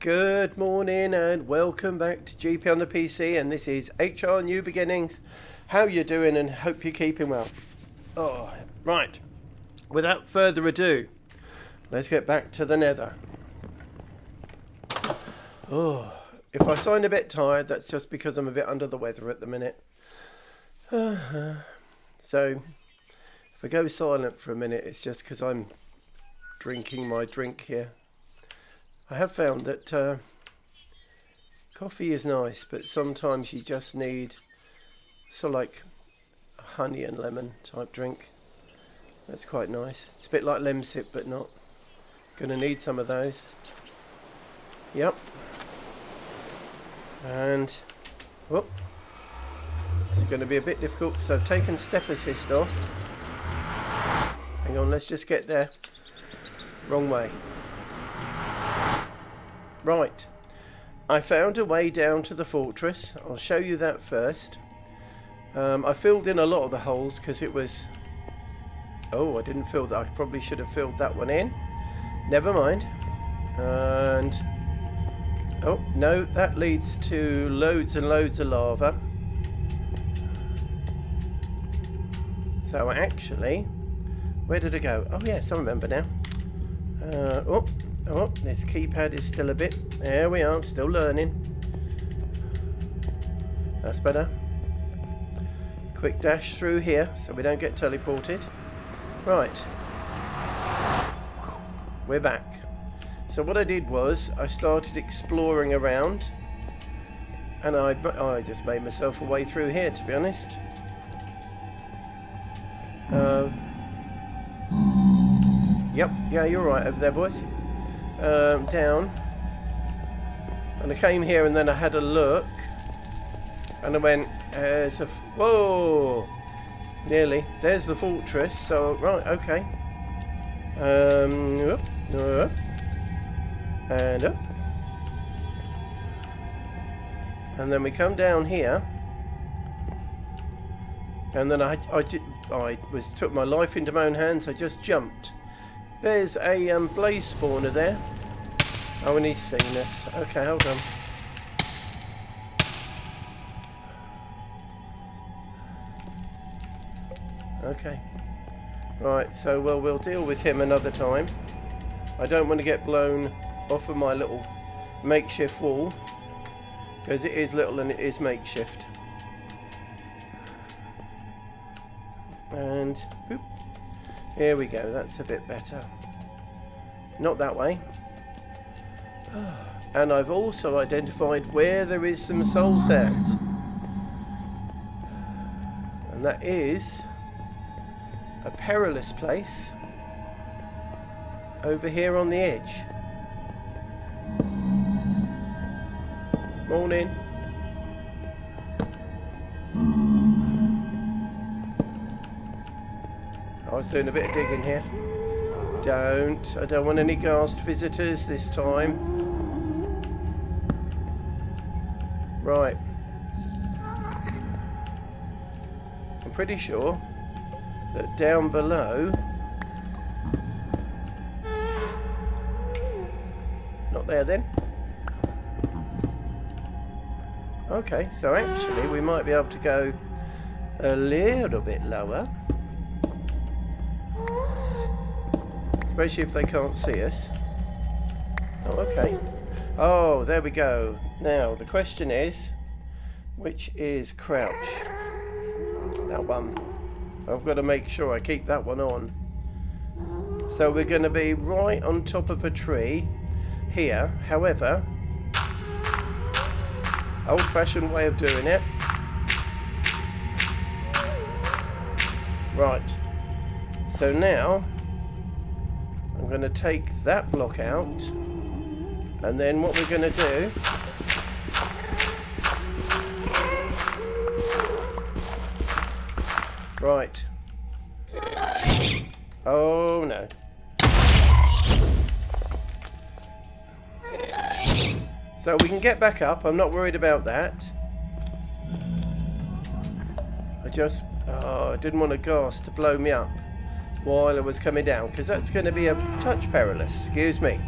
Good morning and welcome back to GP on the PC, and this is HR New Beginnings. How you doing, and hope you're keeping well. Oh, right. Without further ado, let's get back to the nether. Oh, if I sound a bit tired, that's just because I'm a bit under the weather at the minute. So, if I go silent for a minute, it's just because I'm drinking my drink here. I have found that coffee is nice, but sometimes you just need sort of like a honey and lemon type drink. That's quite nice. It's a bit like Lemsip, but not. Gonna need some of those. Yep. And whoop. It's going to be a bit difficult. So I've taken step assist off. Hang on, let's just get there. Wrong way. Right, I found a way down to the fortress. I'll show you that first. I filled in a lot of the holes because it was... Oh, I didn't fill that. I probably should have filled that one in. Never mind. And... Oh, no, that leads to loads and loads of lava. So actually, where did it go? Oh yes, I remember now. Oh, this keypad is still a bit... There we are, still learning. That's better. Quick dash through here so we don't get teleported. Right. We're back. So what I did was I started exploring around, and I just made myself a way through here, to be honest. Yep, yeah, you're right over there, boys. Down, and I came here and then I had a look and I went, there's a... Whoa! Nearly. There's the fortress, so, right, okay. Up, up, and up. And then we come down here, and then I took my life into my own hands. I just jumped. There's a blaze spawner there. Oh, and he's seen this. Okay, hold on. Okay. Right, so we'll deal with him another time. I don't want to get blown off of my little makeshift wall, because it is little and it is makeshift. And boop. Here we go, that's a bit better. Not that way. And I've also identified where there is some soul sand. And that is a perilous place over here on the edge. Morning. I was doing a bit of digging here. I don't want any ghast visitors this time. Right. I'm pretty sure that down below... Not there then. Okay, so actually we might be able to go a little bit lower. Especially if they can't see us. Oh, okay. Oh, there we go. Now, the question is, which is crouch? That one. I've got to make sure I keep that one on. So we're going to be right on top of a tree here. However, old-fashioned way of doing it. Right. So now... I'm going to take that block out, and then what we're going to do... Right. Oh no. So we can get back up, I'm not worried about that. I didn't want a ghast to blow me up while I was coming down, because that's going to be a touch perilous. Excuse me.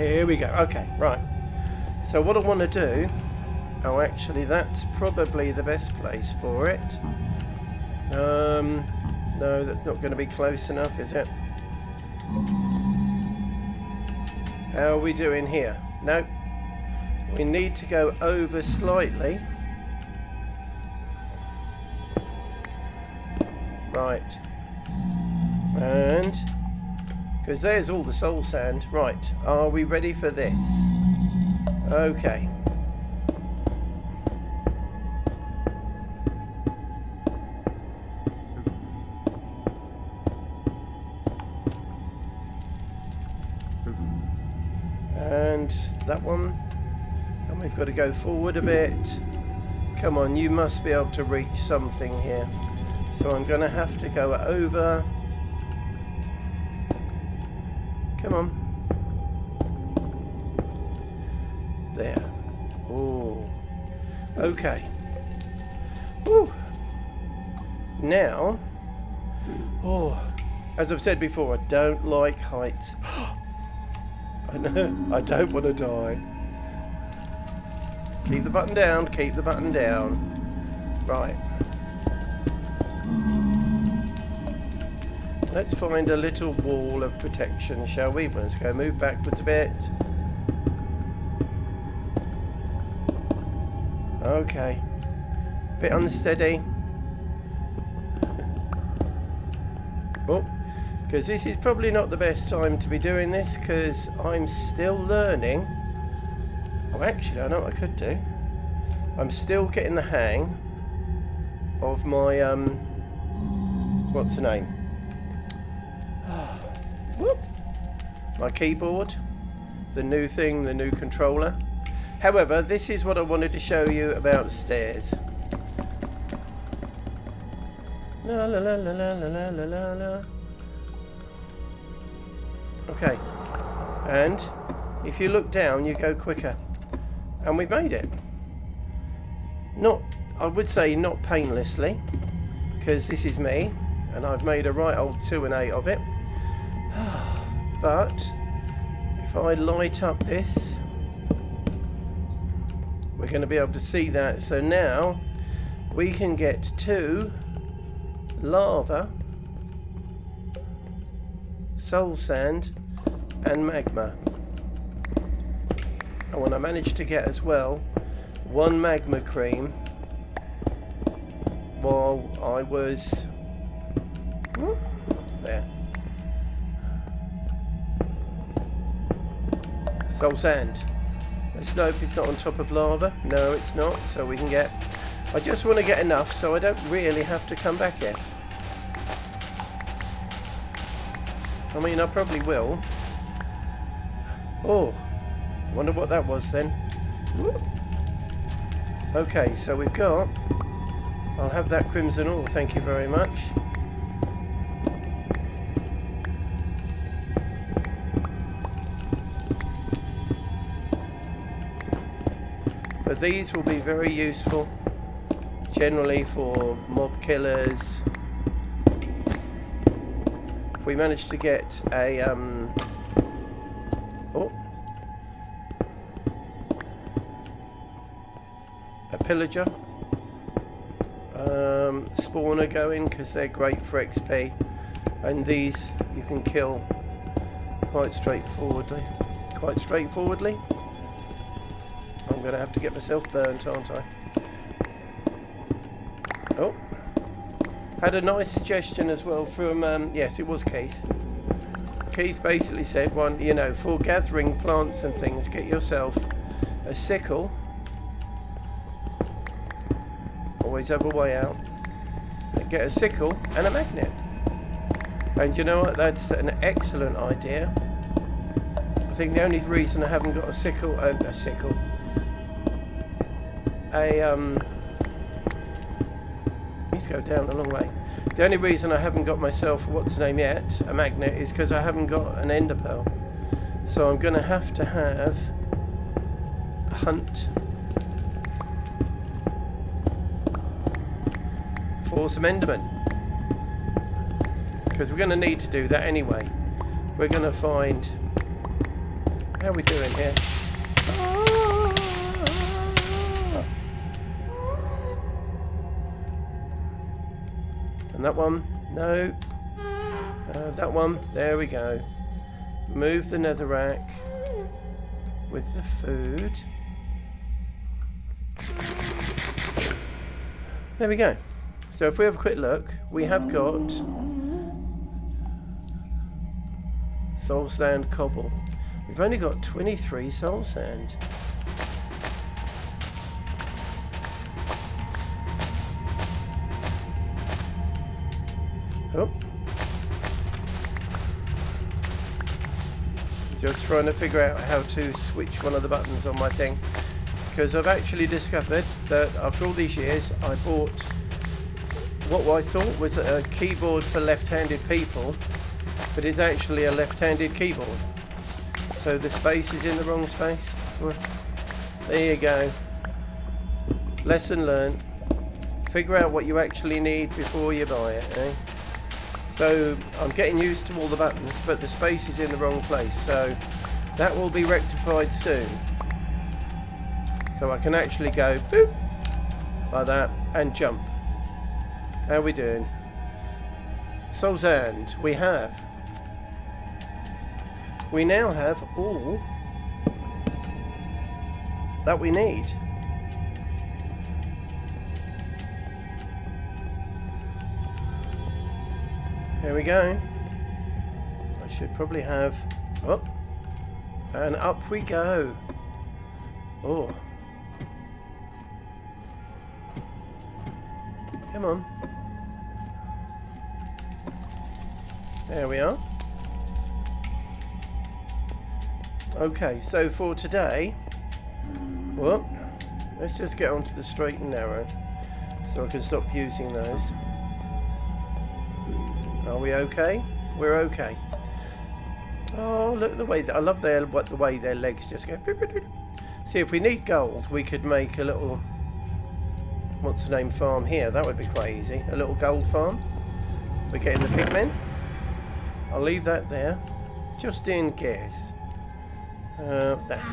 Here we go. Okay, right. So what I want to do... Oh, actually, that's probably the best place for it. No, that's not going to be close enough, is it? How are we doing here? No. We need to go over slightly. Right. And... because there's all the soul sand. Right. Are we ready for this? Okay. And that one. And we've got to go forward a bit. Come on, you must be able to reach something here. So I'm going to have to go over. Come on. There. Oh. Okay. Woo. Now. Oh. As I've said before, I don't like heights. I know. I don't want to die. Keep the button down. Keep the button down. Right. Let's find a little wall of protection, shall we? Let's go move backwards a bit. Okay. Bit unsteady. Oh, because this is probably not the best time to be doing this because I'm still learning. Oh, actually, I know what I could do. I'm still getting the hang of my, what's the name? Whoop. My keyboard, the new thing, the new controller. However, this is what I wanted to show you about stairs. La la la la la la la la la. Okay, and if you look down, you go quicker, and we made it. Not, I would say, not painlessly, because this is me, and I've made a right old 2 and 8 of it. But if I light up this, we're going to be able to see that. So now we can get to lava, soul sand and magma. And when I managed to get as well 1 magma cream while I was there. Soul sand. Let's hope it's not on top of lava. No, it's not. So we can get... I just want to get enough so I don't really have to come back here. I mean, I probably will. Oh, wonder what that was then. Okay, so we've got... I'll have that crimson ore, thank you very much. But these will be very useful, generally for mob killers. If we manage to get a pillager spawner going, because they're great for XP, and these you can kill quite straightforwardly. I'm going to have to get myself burnt, aren't I? Oh, had a nice suggestion as well from yes, it was Keith. Keith basically said, you know, for gathering plants and things, get yourself a sickle. Always have a way out. Get a sickle and a magnet. And you know what? That's an excellent idea. I think the only reason I haven't got a sickle, needs to go down a long way. The only reason I haven't got myself, what's the name yet, a magnet, is because I haven't got an ender pearl. So I'm going to have a hunt for some endermen, because we're going to need to do that anyway. We're going to find How are we doing here? And that one? No. That one. There we go. Move the netherrack with the food. There we go. So if we have a quick look, we have got soul sand cobble. We've only got 23 soul sand. Oh. Just trying to figure out how to switch one of the buttons on my thing. Because I've actually discovered that after all these years, I bought what I thought was a keyboard for left-handed people, but it's actually a left-handed keyboard. So the space is in the wrong space. Well, there you go. Lesson learned. Figure out what you actually need before you buy it, eh? So I'm getting used to all the buttons, but the space is in the wrong place. So that will be rectified soon. So I can actually go boop like that and jump. How are we doing? Soul sand we have. We now have all that we need. Here we go. I should probably have up and up we go. Oh, come on. There we are. Okay, so for today, well, let's just get onto the straight and narrow so I can stop using those. Are we okay? We're okay. Oh, look at the way I love the way their legs just go. See, if we need gold, we could make a little, what's the name, farm here. That would be quite easy. A little gold farm. We're getting the pigmen. I'll leave that there, just in case. There.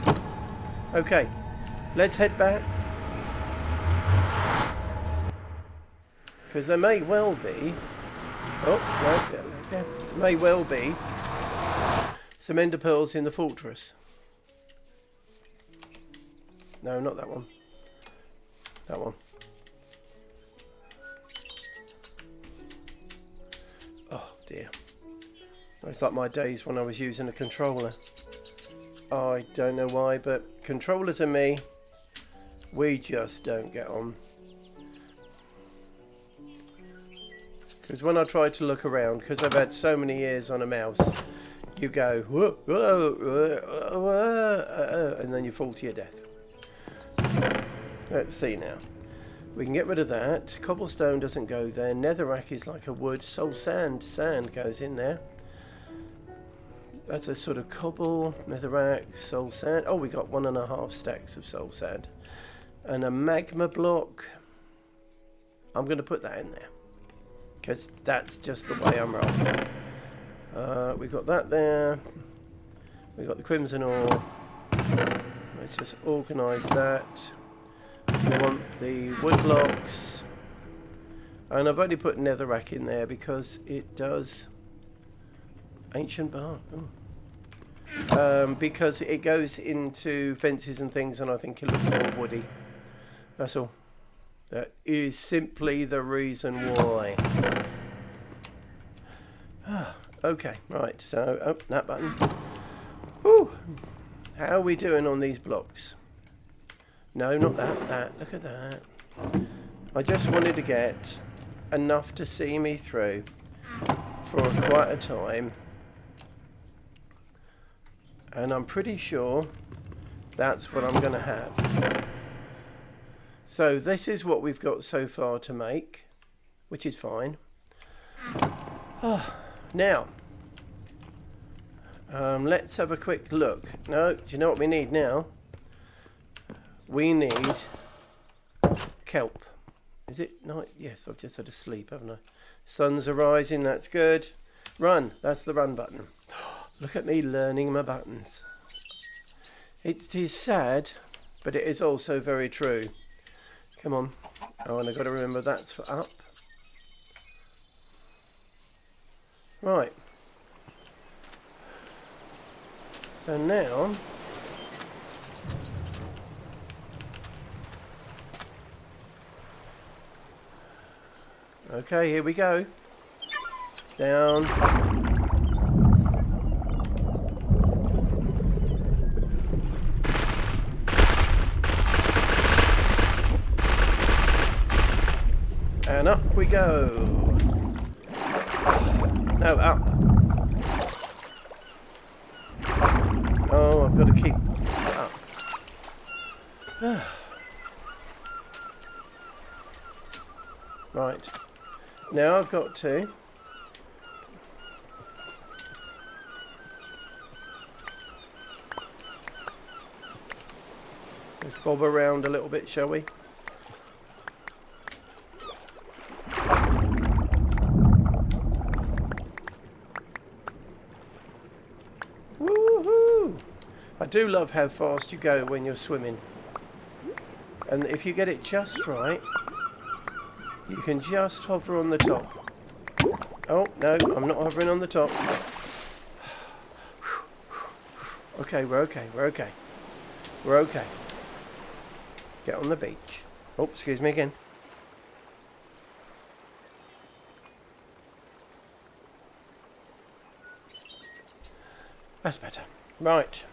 Okay, let's head back. Because there may well be... Oh, no, there may well be some ender pearls in the fortress. No, not that one. That one. Oh, dear. It's like my days when I was using a controller. I don't know why, but controllers and me, we just don't get on. Because when I try to look around, because I've had so many years on a mouse, you go, whoa, whoa, whoa, whoa, and then you fall to your death. Let's see now. We can get rid of that. Cobblestone doesn't go there. Netherrack is like a wood. Soul sand goes in there. That's a sort of cobble, netherrack, soul sand. Oh, we got 1.5 stacks of soul sand. And a magma block. I'm going to put that in there. Because that's just the way I'm rolling. We've got that there. We've got the crimson ore. Let's just organise that. We want the wood blocks. And I've only put netherrack in there because it does... Ancient bark. Because it goes into fences and things, and I think it looks more woody. That's all. That is simply the reason why. Okay, right. So, that button. Whew. How are we doing on these blocks? No, not that. That. Look at that. I just wanted to get enough to see me through for quite a time. And I'm pretty sure that's what I'm going to have. So this is what we've got so far to make, which is fine. Now, let's have a quick look. No, do you know what we need now? We need kelp. Is it night? Yes, I've just had a sleep, haven't I? Sun's arising, that's good. Run, that's the run button. Look at me learning my buttons. It is sad, but it is also very true. Come on. Oh, and I've got to remember that's for up. Right. So now, okay, here we go. Down. And up we go. No, up. Oh, I've got to keep up. Right. Now I've got to just bob around a little bit, shall we? Woohoo! I do love how fast you go when you're swimming. And if you get it just right, you can just hover on the top. Oh, no, I'm not hovering on the top. Okay, we're okay, we're okay. We're okay. Get on the beach. Oh, excuse me again. That's better. Right.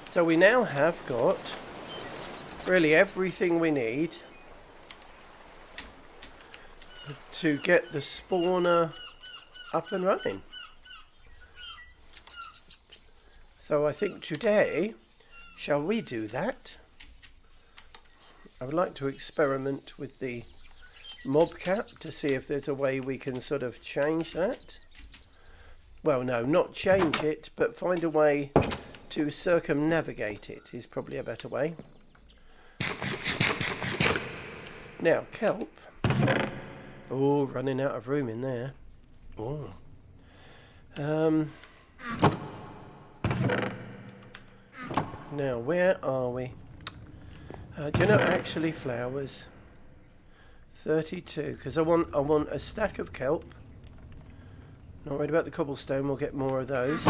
So we now have got really everything we need to get the spawner up and running. So I think today, shall we do that? I would like to experiment with the mob cap to see if there's a way we can sort of change that. Well, no, not change it, but find a way to circumnavigate it is probably a better way. Now, kelp. Oh, running out of room in there. Oh. Now, where are we? Do you know actually flowers? 32, because I want a stack of kelp. Not worried about the cobblestone, we'll get more of those.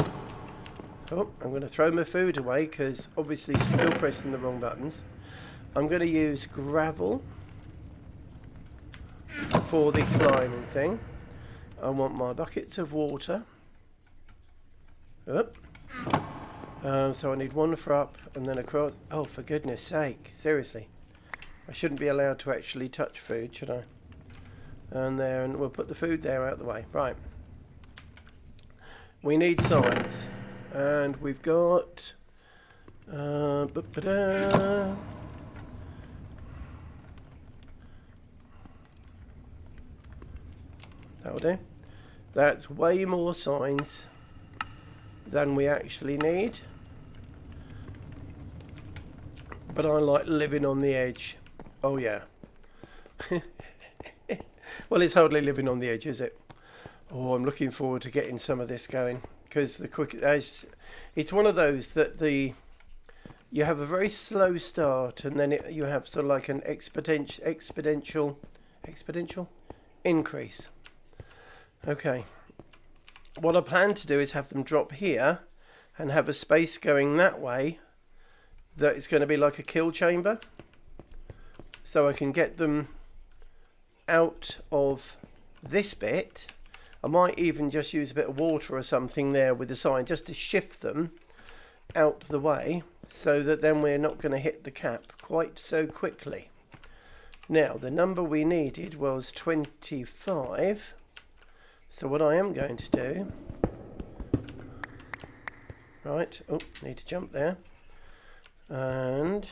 Oh, I'm going to throw my food away because obviously still pressing the wrong buttons. I'm going to use gravel for the climbing thing. I want my buckets of water. Oh. So I need one for up and then across. Oh, for goodness sake, seriously. I shouldn't be allowed to actually touch food, should I? And there, and we'll put the food there out of the way. Right. We need signs. And we've got... that'll do. That's way more signs than we actually need. But I like living on the edge. Oh yeah. Well, it's hardly living on the edge, is it? Oh, I'm looking forward to getting some of this going. Because it's one of those that you have a very slow start and then you have sort of like an exponential increase. Okay. What I plan to do is have them drop here and have a space going that way that it's going to be like a kill chamber. So I can get them out of this bit. I might even just use a bit of water or something there with the sign just to shift them out the way so that then we're not going to hit the cap quite so quickly. Now, the number we needed was 25. So what I am going to do... Right, oh, need to jump there. And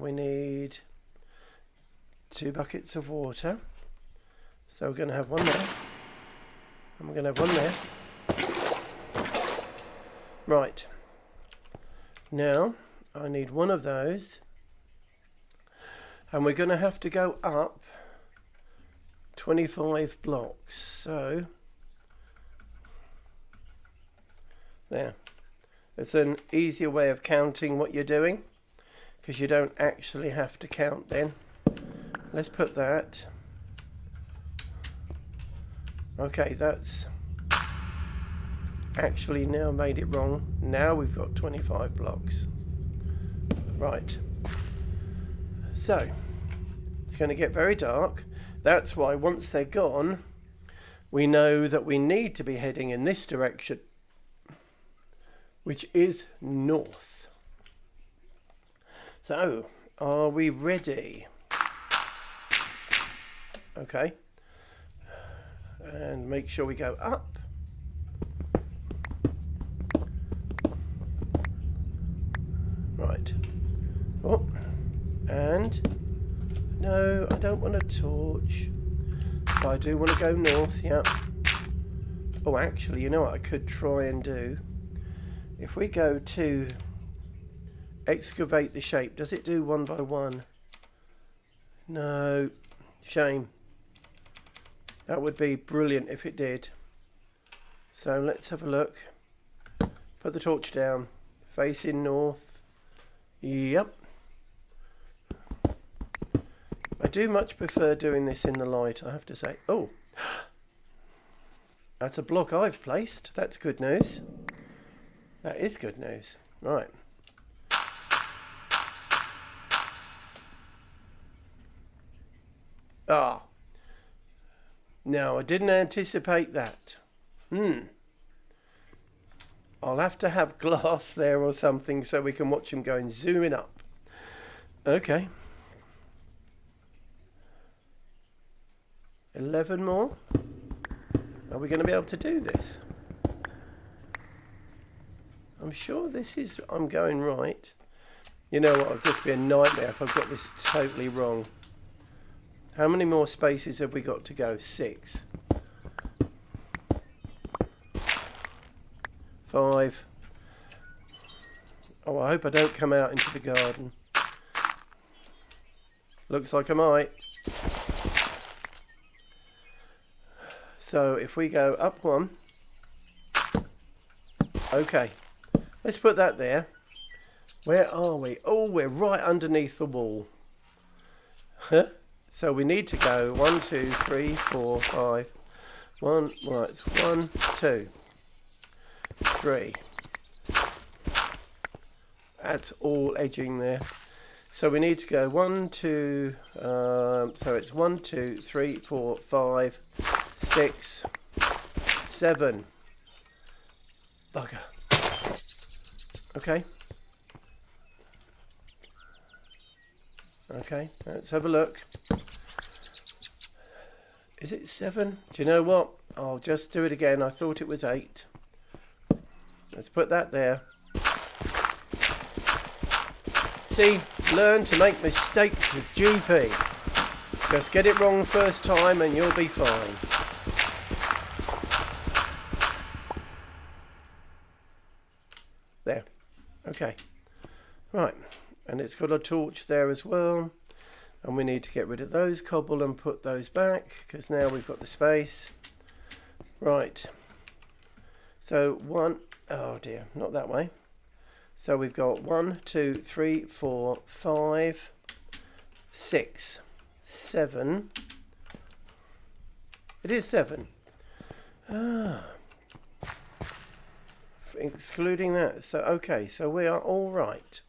we need 2 buckets of water. So we're going to have one there. And we're going to have one there. Right. Now, I need one of those. And we're going to have to go up 25 blocks. So, there. It's an easier way of counting what you're doing, because you don't actually have to count then. Let's put that. Okay, that's actually now made it wrong. Now we've got 25 blocks. Right. So, it's going to get very dark. That's why once they're gone, we know that we need to be heading in this direction, which is north. So, are we ready? Okay. And make sure we go up. Right. Oh, and no, I don't want a torch. But I do want to go north, yeah. Oh, actually, you know what I could try and do? If we go to excavate the shape, does it do one by one? No, shame. That would be brilliant if it did. So let's have a look. Put the torch down. Facing north. Yep. I do much prefer doing this in the light, I have to say. Oh, that's a block I've placed. That's good news. That is good news. Right. Ah. No, I didn't anticipate that. I'll have to have glass there or something so we can watch him going zooming up. Okay. 11 more. Are we going to be able to do this? I'm sure this is... I'm going right. You know what? It'll just be a nightmare if I've got this totally wrong. How many more spaces have we got to go? 6. 5. Oh, I hope I don't come out into the garden. Looks like I might. So if we go up 1. Okay. Let's put that there. Where are we? Oh, we're right underneath the wall. Huh? So we need to go 1, 2, 3, 4, 5. 1, right, it's 1, 2, 3. That's all edging there. So we need to go 1, 2, so it's 1, 2, 3, 4, 5, 6, 7. Bugger. Okay. Okay, let's have a look. Is it 7? Do you know what? I'll just do it again. I thought it was 8. Let's put that there. See, learn to make mistakes with GP. Just get it wrong first time and you'll be fine. There. Okay. Right. And it's got a torch there as well. And we need to get rid of those cobble and put those back, because now we've got the space. Right. So 1, oh dear, not that way. So we've got 1, 2, 3, 4, 5, 6, 7. It is 7. Ah. Excluding that. So, okay, so we are all right.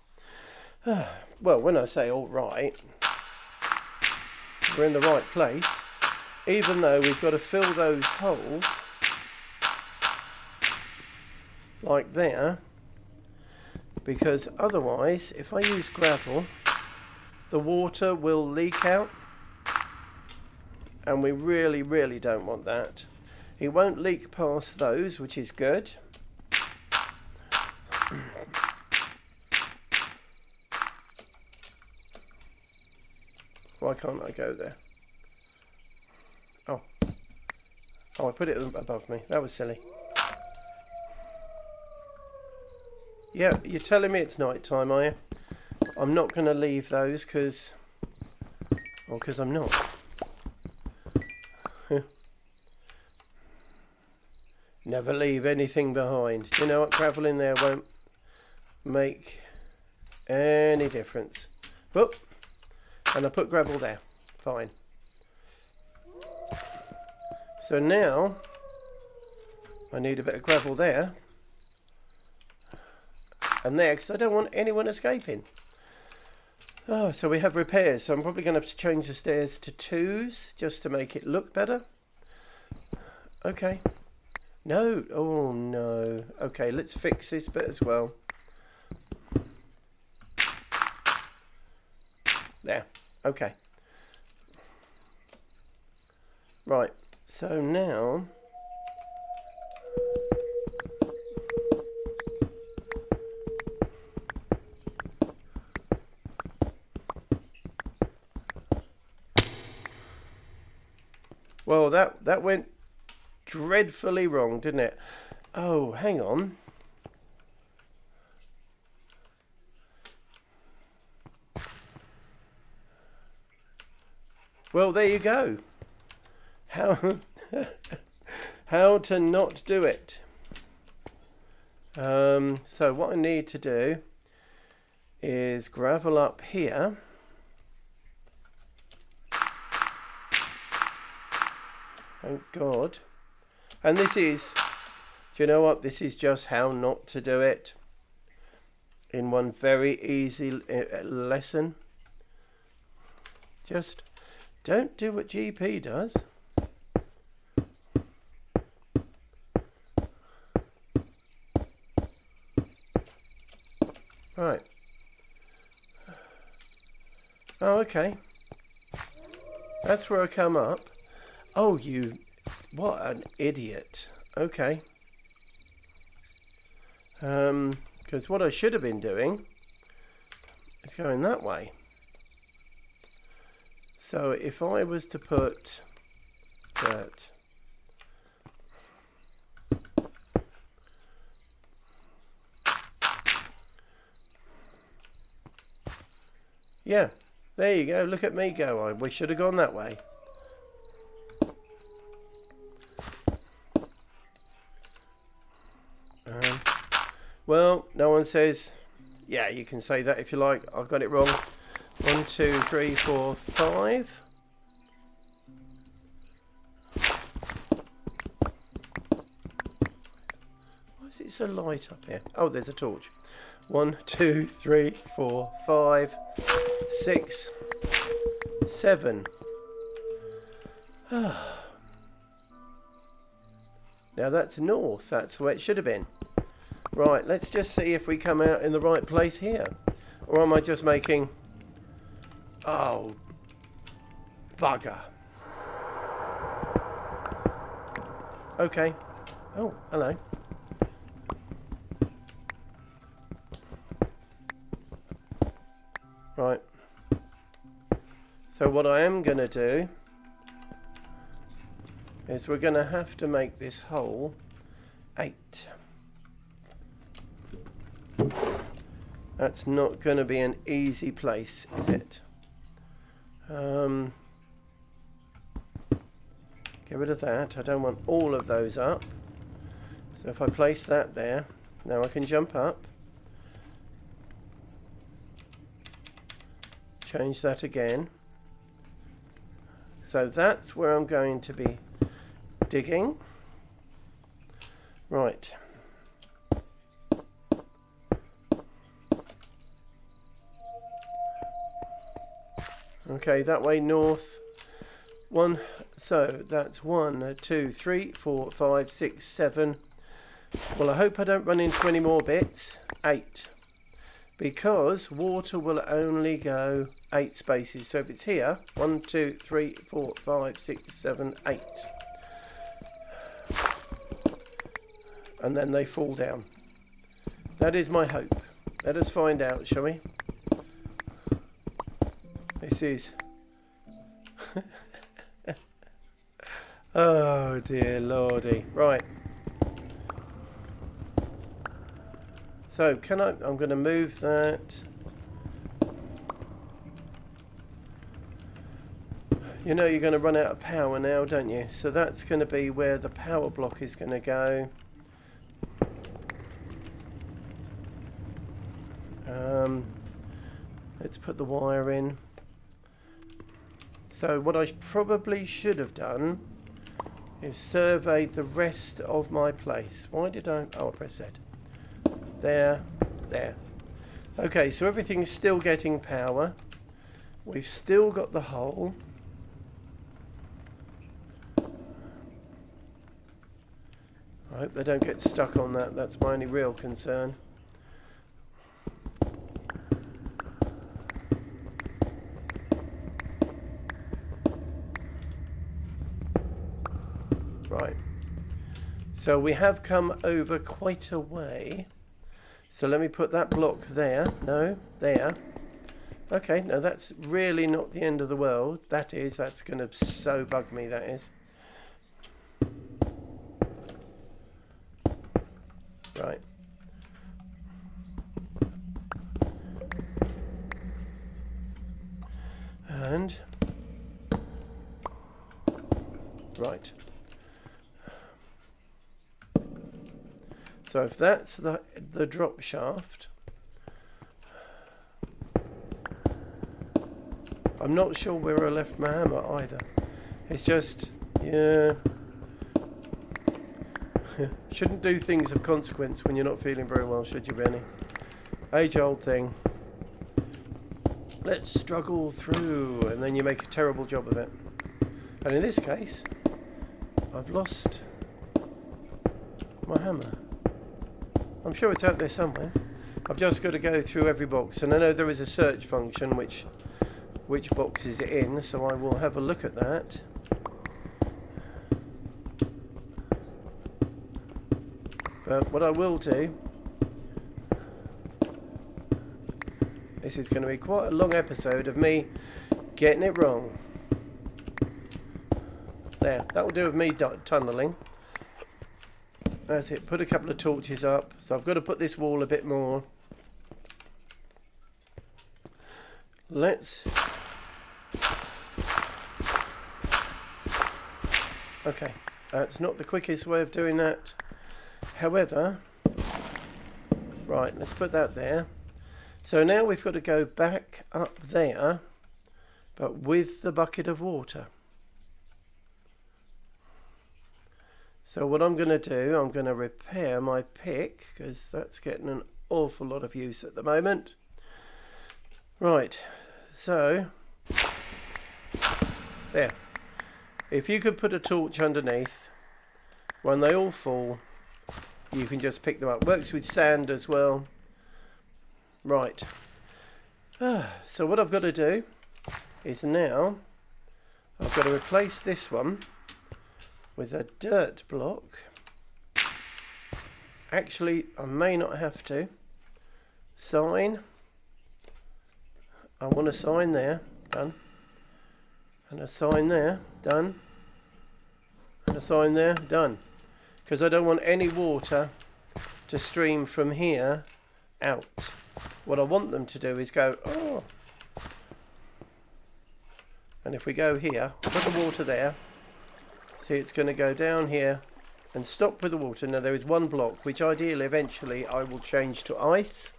Well, when I say all right, we're in the right place, even though we've got to fill those holes like there, because otherwise, if I use gravel, the water will leak out, and we really, really don't want that. It won't leak past those, which is good. Why can't I go there? Oh. Oh, I put it above me. That was silly. Yeah, you're telling me it's night time, are you? I'm not going to leave those because... Well, because I'm not. Never leave anything behind. Do you know what? Gravel in there won't... make any difference. Whoop. And I put gravel there. Fine. So now I need a bit of gravel there and there, because I don't want anyone escaping. Oh, so we have repairs. So I'm probably going to have to change the stairs to 2s just to make it look better. Okay. No. Oh, no. Okay, let's fix this bit as well. There. Okay. Right. So now... Well, that went dreadfully wrong, didn't it? Oh, hang on. Well, there you go. How how to not do it. So what I need to do is gravel up here. Thank God. And this is, do you know what? This is just how not to do it in one very easy lesson. Just don't do what GP does. Right. Oh, okay. That's where I come up. Oh, you... What an idiot. Okay. Because what I should have been doing is going that way. So if I was to put that... Yeah, there you go. Look at me go. We should have gone that way. Well, no one says, yeah, you can say that if you like. I got it wrong. 1, 2, 3, 4, 5. Why is it so light up here? Oh, there's a torch. 1, 2, 3, 4, 5, 6, 7. Now that's north. That's the way it should have been. Right, let's just see if we come out in the right place here. Or am I just making... Oh, bugger. Okay. Oh, hello. Right. So what I am going to do is we're going to have to make this hole 8. That's not going to be an easy place, is it? Get rid of that. I don't want all of those up. So if I place that there, now I can jump up. Change that again. So that's where I'm going to be digging. Right. Okay, that way north. 1, so that's 1, 2, 3, 4, 5, 6, 7. Well, I hope I don't run into any more bits. 8. Because water will only go 8 spaces. So if it's here, 1, 2, 3, 4, 5, 6, 7, 8. And then they fall down. That is my hope. Let us find out, shall we? This is... Oh dear lordy. Right. So can I'm going to move that. You know you're going to run out of power now, don't you? So that's going to be where the power block is going to go. Let's put the wire in. So what I probably should have done is surveyed the rest of my place. Why did I... Oh, I pressed Z. There. Okay, so everything's still getting power. We've still got the hole. I hope they don't get stuck on that. That's my only real concern. Right. So we have come over quite a way. So let me put that block there. No, there. Okay, no, that's really not the end of the world. That's going to so bug me, that is. Right. And... Right. So if that's the drop shaft, I'm not sure where I left my hammer either. It's just, yeah. Shouldn't do things of consequence when you're not feeling very well, should you, Benny? Age-old thing. Let's struggle through, and then you make a terrible job of it. And in this case, I've lost my hammer. I'm sure it's out there somewhere. I've just got to go through every box, and I know there is a search function which box is it in, so I will have a look at that. But what I will do, this is going to be quite a long episode of me getting it wrong. There, that will do with me tunnelling. That's it, put a couple of torches up. So I've got to put this wall a bit more. Okay, that's not the quickest way of doing that. However, right, let's put that there. So now we've got to go back up there, but with the bucket of water. So what I'm going to do, I'm going to repair my pick, because that's getting an awful lot of use at the moment. Right, so, there. If you could put a torch underneath, when they all fall, you can just pick them up. Works with sand as well. Right. So what I've got to do is now, I've got to replace this one with a dirt block. Actually, I may not have to. Sign. I want a sign there. Done. And a sign there. Done. And a sign there. Done. Because I don't want any water to stream from here out. What I want them to do is go, oh. And if we go here, put the water there. See, it's going to go down here and stop with the water. Now there is one block, which ideally eventually I will change to ice.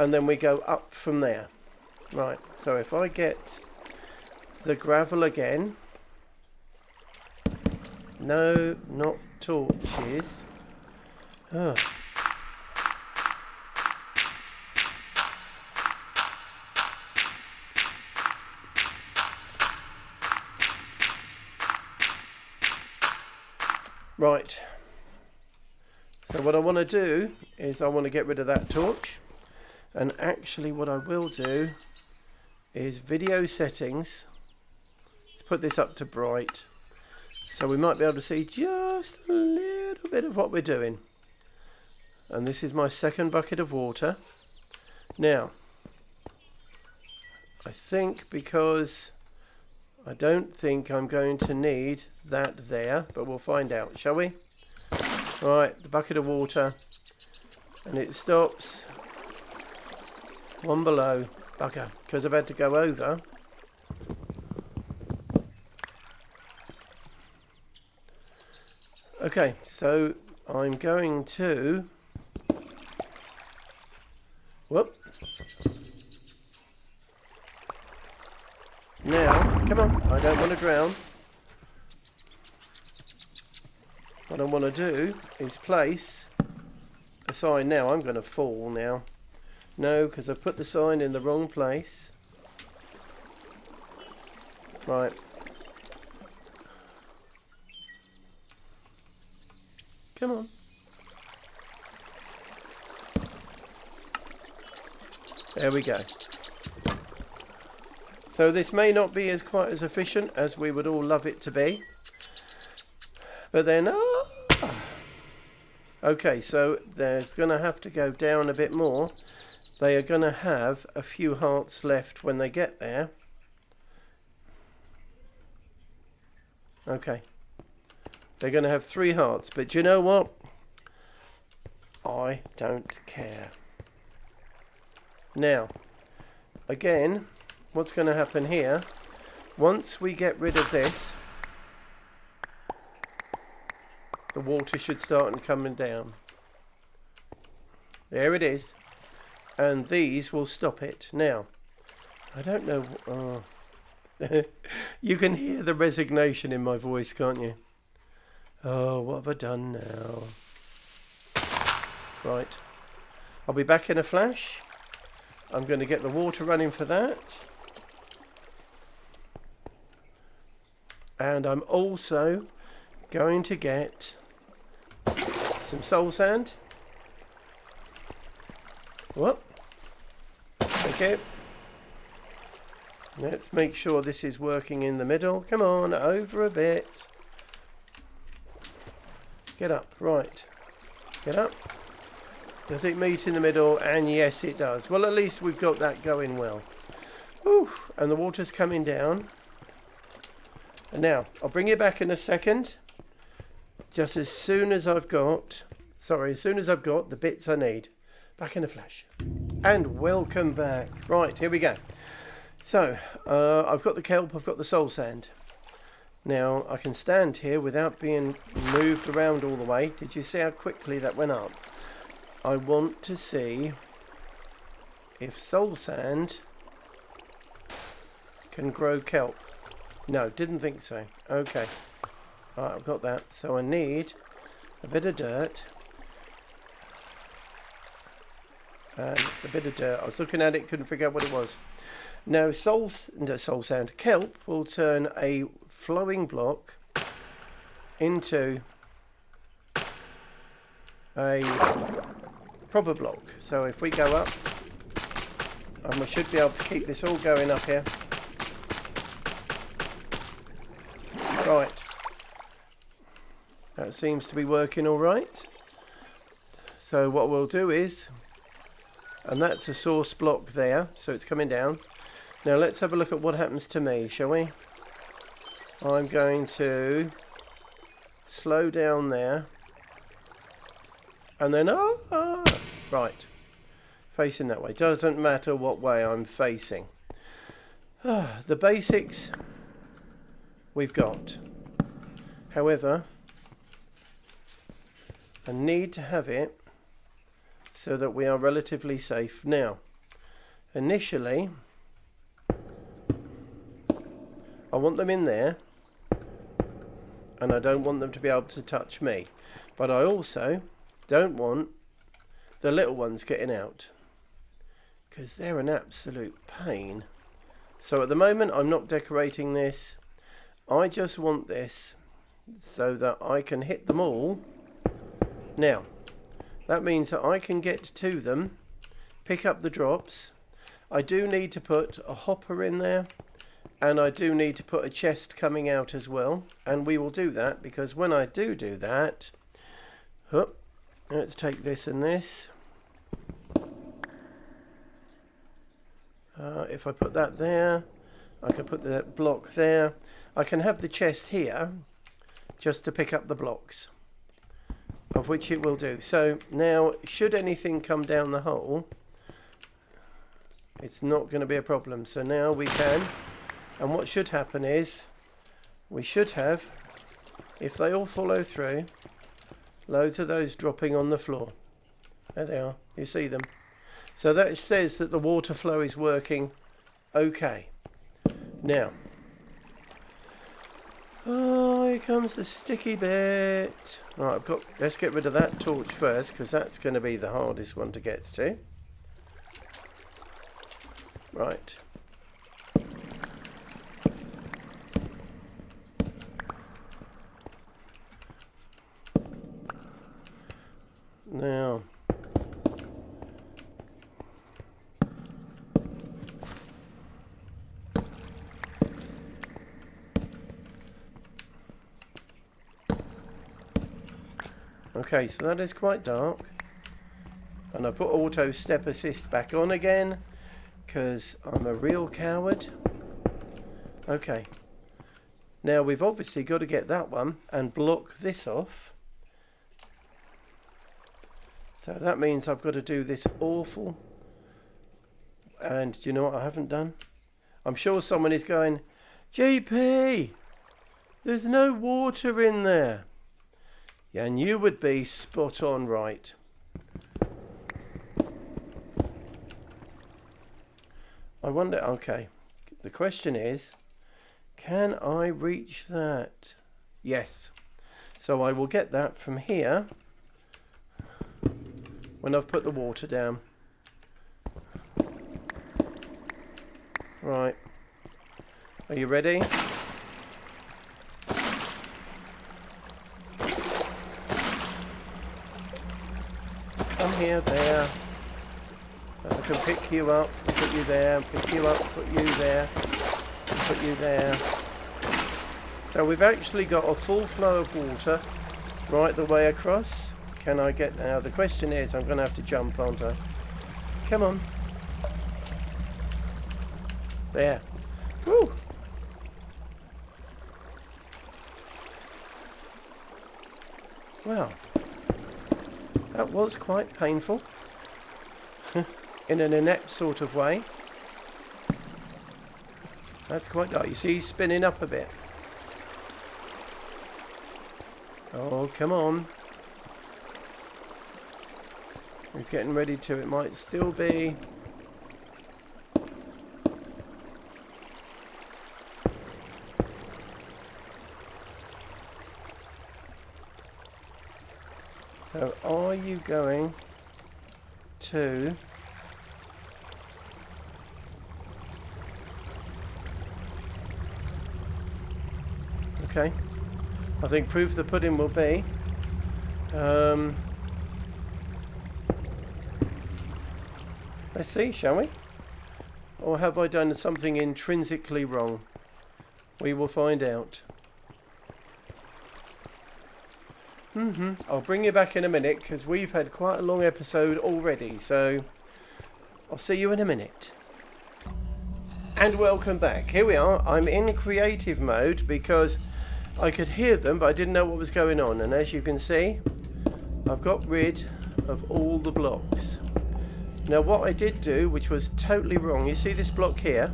And then we go up from there. Right, so if I get the gravel again. No, not torches. Oh. Right. So what I want to do is I want to get rid of that torch. And actually what I will do is video settings. Let's put this up to bright. So we might be able to see just a little bit of what we're doing. And this is my second bucket of water. Now, I think because I don't think I'm going to need that there, but we'll find out, shall we? Right, the bucket of water, and it stops one below. Bugger, because I've had to go over. Okay, so I'm going to... Whoop, Now, come on, I don't want to drown. What I want to do is place the sign. Now, I'm going to fall now. No, because I've put the sign in the wrong place. Right. Come on. There we go. So this may not be quite as efficient as we would all love it to be. But then, okay, so there's going to have to go down a bit more. They are going to have a few hearts left when they get there. Okay. They're going to have 3 hearts, but do you know what? I don't care. Now, again, what's going to happen here, once we get rid of this, the water should start coming down. There it is. And these will stop it. Now, I don't know. You can hear the resignation in my voice, can't you? Oh, what have I done now? Right. I'll be back in a flash. I'm going to get the water running for that. And I'm also going to get some soul sand. Whoop. Okay. Let's make sure this is working in the middle. Come on, over a bit. Get up, right. Get up. Does it meet in the middle? And yes, it does. Well, at least we've got that going well. Whew. And the water's coming down. And now, I'll bring you back in a second. Just as soon as I've got... Sorry, as soon as I've got the bits I need. Back in a flash. And welcome back. Right, here we go. So, I've got the kelp, I've got the soul sand. Now, I can stand here without being moved around all the way. Did you see how quickly that went up? I want to see if soul sand can grow kelp. No, didn't think so. Okay. Right, I've got that. So I need a bit of dirt. And a bit of dirt. I was looking at it, couldn't figure out what it was. Now, soul sand, kelp will turn a flowing block into a proper block. So if we go up, and we should be able to keep this all going up here. Right. That seems to be working all right. So what we'll do is, and that's a source block there, so it's coming down. Now let's have a look at what happens to me, shall we? I'm going to slow down there. And then, right. Facing that way. Doesn't matter what way I'm facing. The basics we've got. However, I need to have it so that we are relatively safe. Now, initially, I want them in there, and I don't want them to be able to touch me. But I also don't want the little ones getting out, because they're an absolute pain. So at the moment, I'm not decorating this. I just want this so that I can hit them all. Now, that means that I can get to them, pick up the drops. I do need to put a hopper in there, and I do need to put a chest coming out as well. And we will do that, because when I do that, let's take this and this. If I put that there, I can put the block there. I can have the chest here just to pick up the blocks, of which it will do. So now, should anything come down the hole, it's not going to be a problem. So now we can, and what should happen is, we should have, if they all follow through, loads of those dropping on the floor. There they are, you see them. So that says that the water flow is working okay. Now, oh, here comes the sticky bit. Right, let's get rid of that torch first, because that's going to be the hardest one to get to. Right. Now, okay, so that is quite dark, and I put auto step assist back on again because I'm a real coward. Okay, now we've obviously got to get that one and block this off. So that means I've got to do this awful, and do you know what I haven't done? I'm sure someone is going, GP, there's no water in there. Yeah, and you would be spot on right. I wonder, okay, the question is, can I reach that? Yes. So I will get that from here when I've put the water down. Right. Are you ready? Come here, there. I can pick you up, put you there, pick you up, put you there, put you there. So we've actually got a full flow of water right the way across. Can I get, now the question is, I'm going to have to jump, aren't I? Come on. There. Woo! Well, that was quite painful. In an inept sort of way. That's quite dark. You see he's spinning up a bit. Oh, come on. He's getting ready to. It might still be. So are you going to okay, I think proof the pudding will be let's see, shall we? Or have I done something intrinsically wrong? We will find out. I'll bring you back in a minute because we've had quite a long episode already, so I'll see you in a minute. And welcome back. Here we are. I'm in creative mode because I could hear them but I didn't know what was going on, and as you can see I've got rid of all the blocks. Now what I did do, which was totally wrong, you see this block here?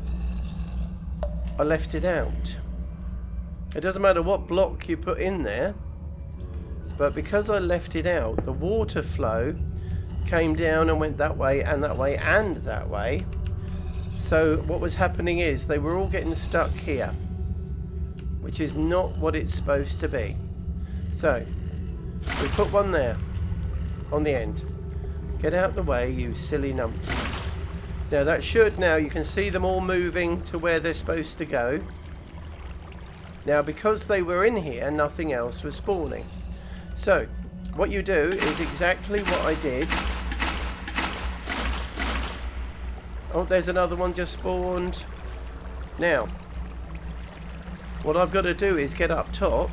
I left it out. It doesn't matter what block you put in there, but because I left it out, the water flow came down and went that way and that way and that way. So what was happening is they were all getting stuck here, which is not what it's supposed to be. So we put one there on the end. Get out the way, you silly numpties. Now that should, now you can see them all moving to where they're supposed to go. Now because they were in here, nothing else was spawning. So what you do is exactly what I did. Oh, there's another one just spawned. Now what I've got to do is get up top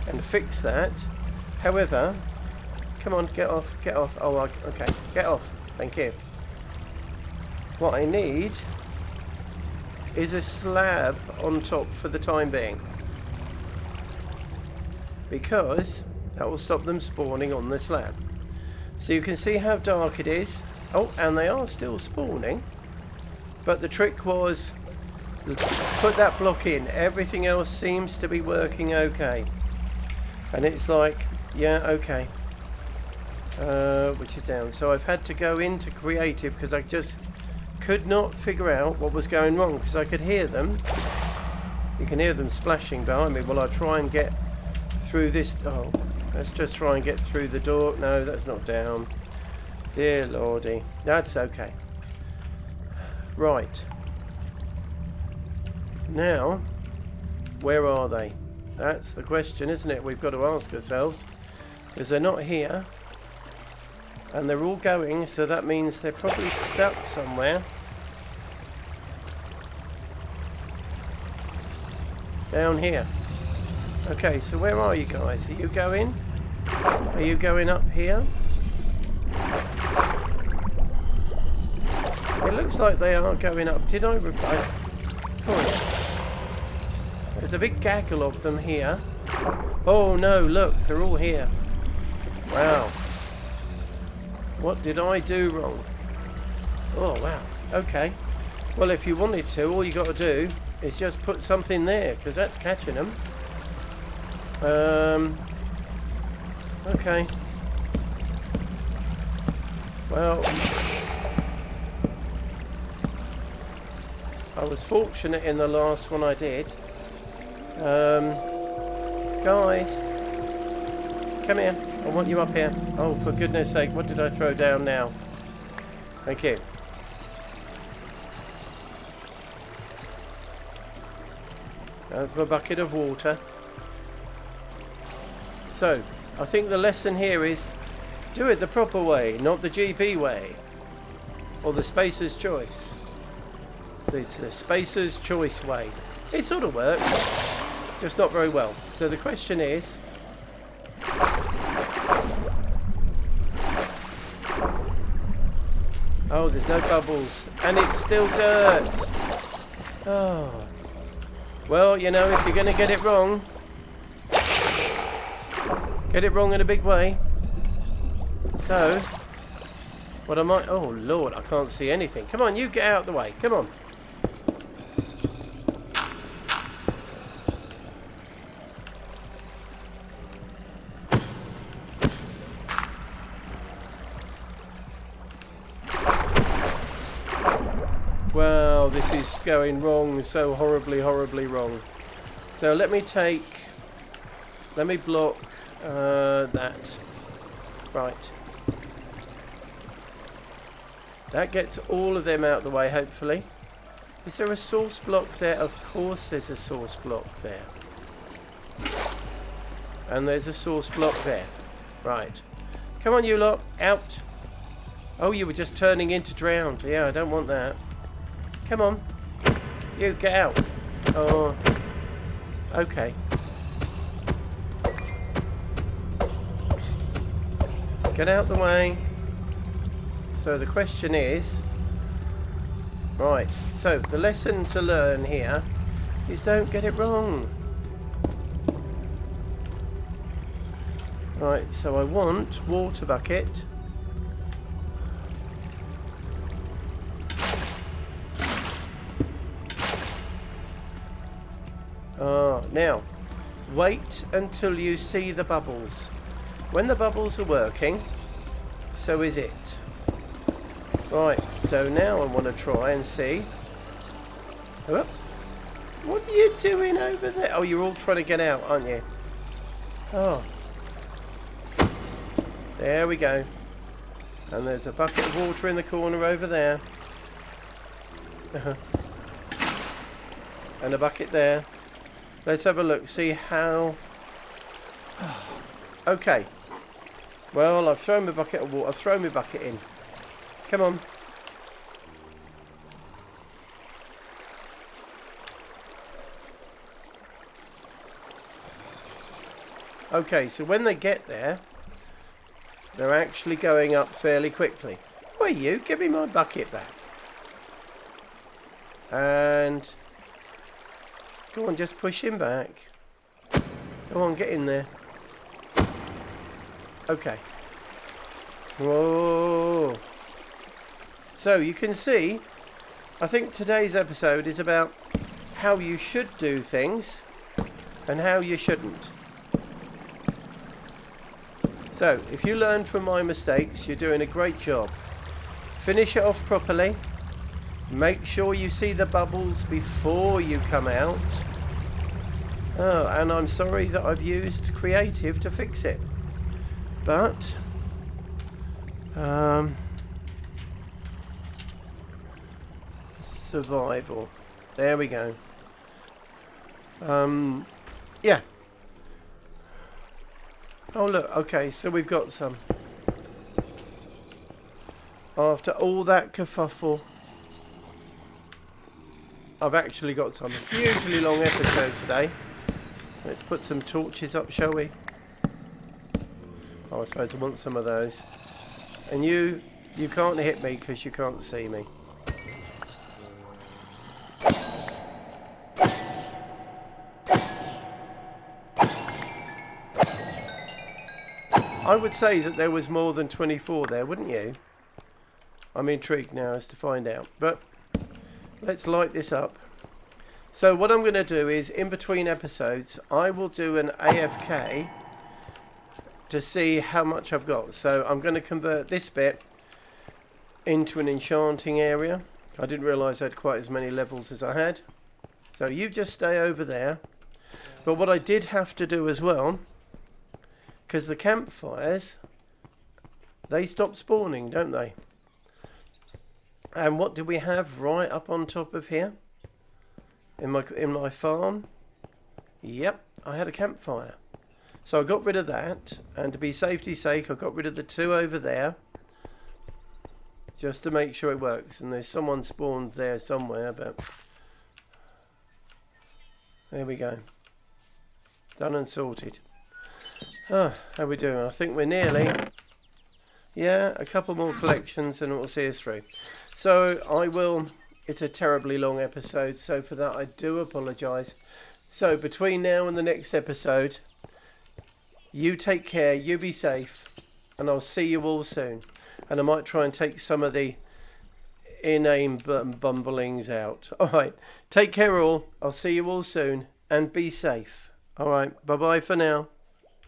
and fix that. However, come on, get off, get off. Oh, okay, get off. Thank you. What I need is a slab on top for the time being, because that will stop them spawning on the slab. So you can see how dark it is. Oh, and they are still spawning. But the trick was put that block in. Everything else seems to be working okay. And it's like, yeah, okay. which is down. So I've had to go into creative because I just could not figure out what was going wrong, because I could hear them. You can hear them splashing behind me. Well, I'll try and get through this. Oh, let's just try and get through the door. No, that's not down. Dear Lordy. That's okay. Right. Now, where are they? That's the question, isn't it? We've got to ask ourselves. Because they're not here. And they're all going, so that means they're probably stuck somewhere. Down here. Okay, so where are you guys? Are you going? Are you going up here? It looks like they are going up. Did I reply? Oh. There's a big gaggle of them here. Oh no, look, they're all here. Wow. What did I do wrong? Oh wow. Okay. Well, if you wanted to, all you got to do is just put something there, because that's catching them. Okay. Well, I was fortunate in the last one I did. Guys, come here. I want you up here. Oh, for goodness sake, what did I throw down now? Thank you. That's my bucket of water. So, I think the lesson here is do it the proper way, not the GB way. Or the Spacer's Choice. It's the Spacer's Choice way. It sort of works, just not very well. So the question is... Oh, there's no bubbles. And it's still dirt. Oh. Well, you know, if you're going to get it wrong, get it wrong in a big way. So, what I might... Oh, Lord, I can't see anything. Come on, you get out of the way. Come on. Well, this is going wrong, so horribly, horribly wrong. So let me block that. Right. That gets all of them out of the way, hopefully. Is there a source block there? Of course there's a source block there. And there's a source block there. Right. Come on, you lot. Out. Oh, you were just turning into drowned. Yeah, I don't want that. Come on. You, get out. Oh. Okay. Get out the way. So the question is... Right. So the lesson to learn here is don't get it wrong. Right. So I want water bucket. Now, wait until you see the bubbles. When the bubbles are working, so is it. Right, so now I want to try and see. Oh, what are you doing over there? Oh, you're all trying to get out, aren't you? Oh. There we go. And there's a bucket of water in the corner over there. And a bucket there. Let's have a look, see how... Okay. Well, I've thrown my bucket of water. I've thrown my bucket in. Come on. Okay, so when they get there, they're actually going up fairly quickly. Where are you? Give me my bucket back. And... Go on, just push him back. Go on, get in there. Okay. Whoa. So you can see, I think today's episode is about how you should do things and how you shouldn't. So, if you learn from my mistakes, you're doing a great job. Finish it off properly. Make sure you see the bubbles before you come out. Oh, and I'm sorry that I've used creative to fix it. But, survival. There we go. Yeah. Oh look, okay, so we've got some. After all that kerfuffle, I've actually got some. Hugely long episode today. Let's put some torches up, shall we? Oh, I suppose I want some of those. And you can't hit me because you can't see me. I would say that there was more than 24 there, wouldn't you? I'm intrigued now as to find out. But let's light this up. So what I'm going to do is, in between episodes, I will do an AFK to see how much I've got. So I'm going to convert this bit into an enchanting area. I didn't realise I had quite as many levels as I had. So you just stay over there. But what I did have to do as well, because the campfires, they stop spawning, don't they? And what do we have right up on top of here? In my farm? Yep, I had a campfire. So I got rid of that, and to be safety's sake, I got rid of the two over there, just to make sure it works. And there's someone spawned there somewhere, but there we go. Done and sorted. Oh, how are we doing? I think we're nearly. Yeah, a couple more collections and it will see us through. So I will. It's a terribly long episode, so for that I do apologise. So between now and the next episode, you take care, you be safe, and I'll see you all soon. And I might try and take some of the inane bumblings out. Alright, take care all. I'll see you all soon, and be safe. Alright, bye bye for now.